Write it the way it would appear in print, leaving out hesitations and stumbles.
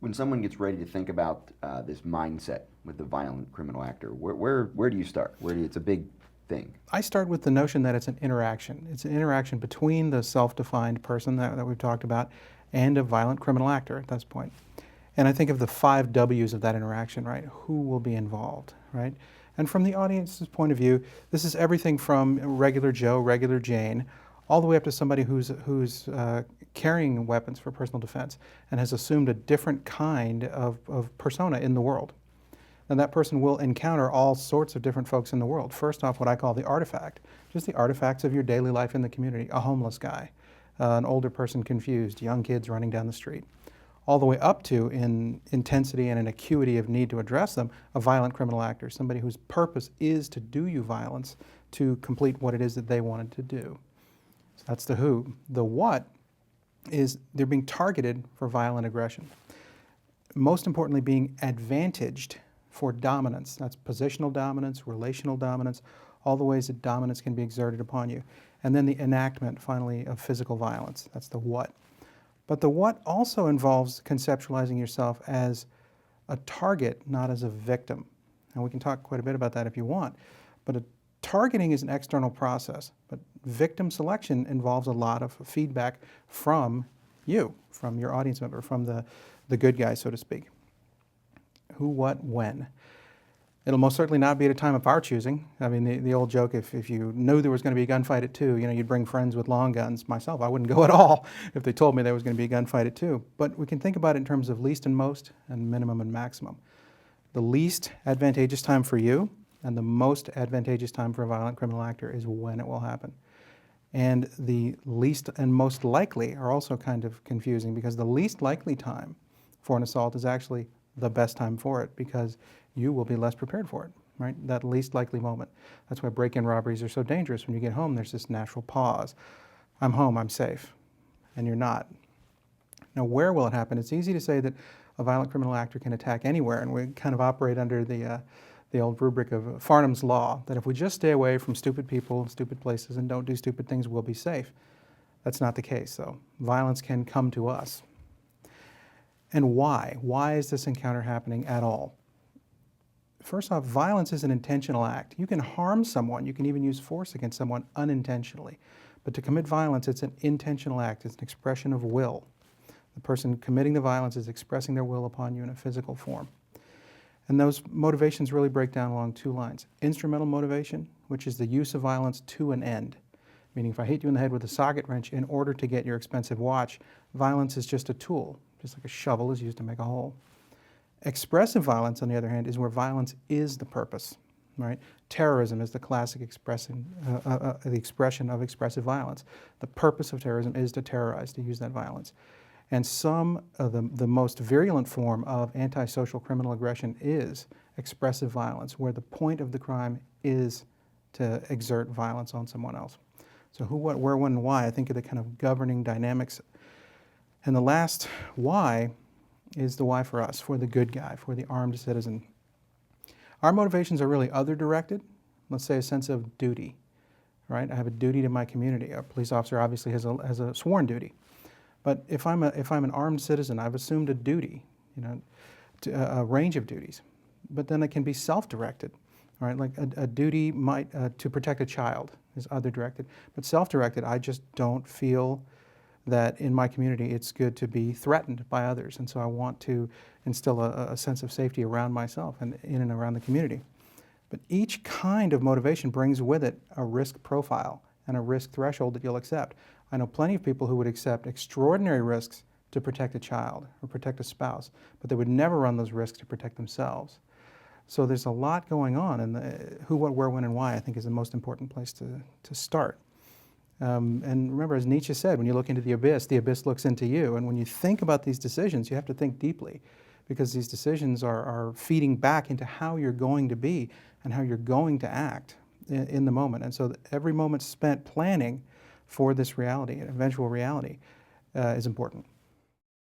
When someone gets ready to think about this mindset with the violent criminal actor, where do you start? It's a big thing. I start with the notion that it's an interaction. It's an interaction between the self-defined person that we've talked about and a violent criminal actor at this point. And I think of the 5 W's of that interaction, right? Who will be involved, right? And from the audience's point of view, this is everything from regular Joe, regular Jane, all the way up to somebody who's carrying weapons for personal defense and has assumed a different kind of persona in the world. And that person will encounter all sorts of different folks in the world. First off, what I call the artifact, just the artifacts of your daily life in the community. A homeless guy, an older person confused, young kids running down the street. All the way up to, in intensity and an acuity of need to address them, a violent criminal actor, somebody whose purpose is to do you violence to complete what it is that they wanted to do. So that's the who. The what is they're being targeted for violent aggression. Most importantly, being advantaged for dominance. That's positional dominance, relational dominance, all the ways that dominance can be exerted upon you. And then the enactment, finally, of physical violence. That's the what. But the what also involves conceptualizing yourself as a target, not as a victim. And we can talk quite a bit about that if you want. But targeting is an external process. But victim selection involves a lot of feedback from you, from your audience member, from the good guy, so to speak. Who, what, when. It'll most certainly not be at a time of our choosing. I mean, the old joke, if you knew there was going to be a gunfight at 2, you'd bring friends with long guns. Myself, I wouldn't go at all if they told me there was going to be a gunfight at 2. But we can think about it in terms of least and most and minimum and maximum. The least advantageous time for you and the most advantageous time for a violent criminal actor is when it will happen. And the least and most likely are also kind of confusing because the least likely time for an assault is actually the best time for it because you will be less prepared for it, right? That least likely moment. That's why break-in robberies are so dangerous. When you get home, there's this natural pause. I'm home, I'm safe, and you're not. Now, where will it happen? It's easy to say that a violent criminal actor can attack anywhere, and we kind of operate under the old rubric of Farnham's Law, that if we just stay away from stupid people, stupid places, and don't do stupid things, we'll be safe. That's not the case, though. Violence can come to us. And why? Why is this encounter happening at all? First off, violence is an intentional act. You can harm someone, you can even use force against someone unintentionally. But to commit violence, it's an intentional act. It's an expression of will. The person committing the violence is expressing their will upon you in a physical form. And those motivations really break down along 2 lines. Instrumental motivation, which is the use of violence to an end. Meaning if I hit you in the head with a socket wrench in order to get your expensive watch, violence is just a tool, just like a shovel is used to make a hole. Expressive violence, on the other hand, is where violence is the purpose, right? Terrorism is the classic expression of expressive violence. The purpose of terrorism is to terrorize, to use that violence. And some of the most virulent form of antisocial criminal aggression is expressive violence, where the point of the crime is to exert violence on someone else. So who, what, where, when, and why, I think are the kind of governing dynamics. And the last why is the why for us, for the good guy, for the armed citizen. Our motivations are really other-directed. Let's say a sense of duty, right? I have a duty to my community. A police officer obviously has a sworn duty. But if I'm an armed citizen, I've assumed a duty, a range of duties. But then it can be self-directed, right? Like a duty might to protect a child is other-directed, but self-directed, I just don't feel that in my community it's good to be threatened by others, and so I want to instill a sense of safety around myself and in and around the community. But each kind of motivation brings with it a risk profile and a risk threshold that you'll accept. I know plenty of people who would accept extraordinary risks to protect a child or protect a spouse, but they would never run those risks to protect themselves. So there's a lot going on, and the who, what, where, when, and why I think is the most important place to start. And remember, as Nietzsche said, when you look into the abyss looks into you. And when you think about these decisions, you have to think deeply, because these decisions are feeding back into how you're going to be and how you're going to act in the moment. And so every moment spent planning for this reality, eventual reality, is important.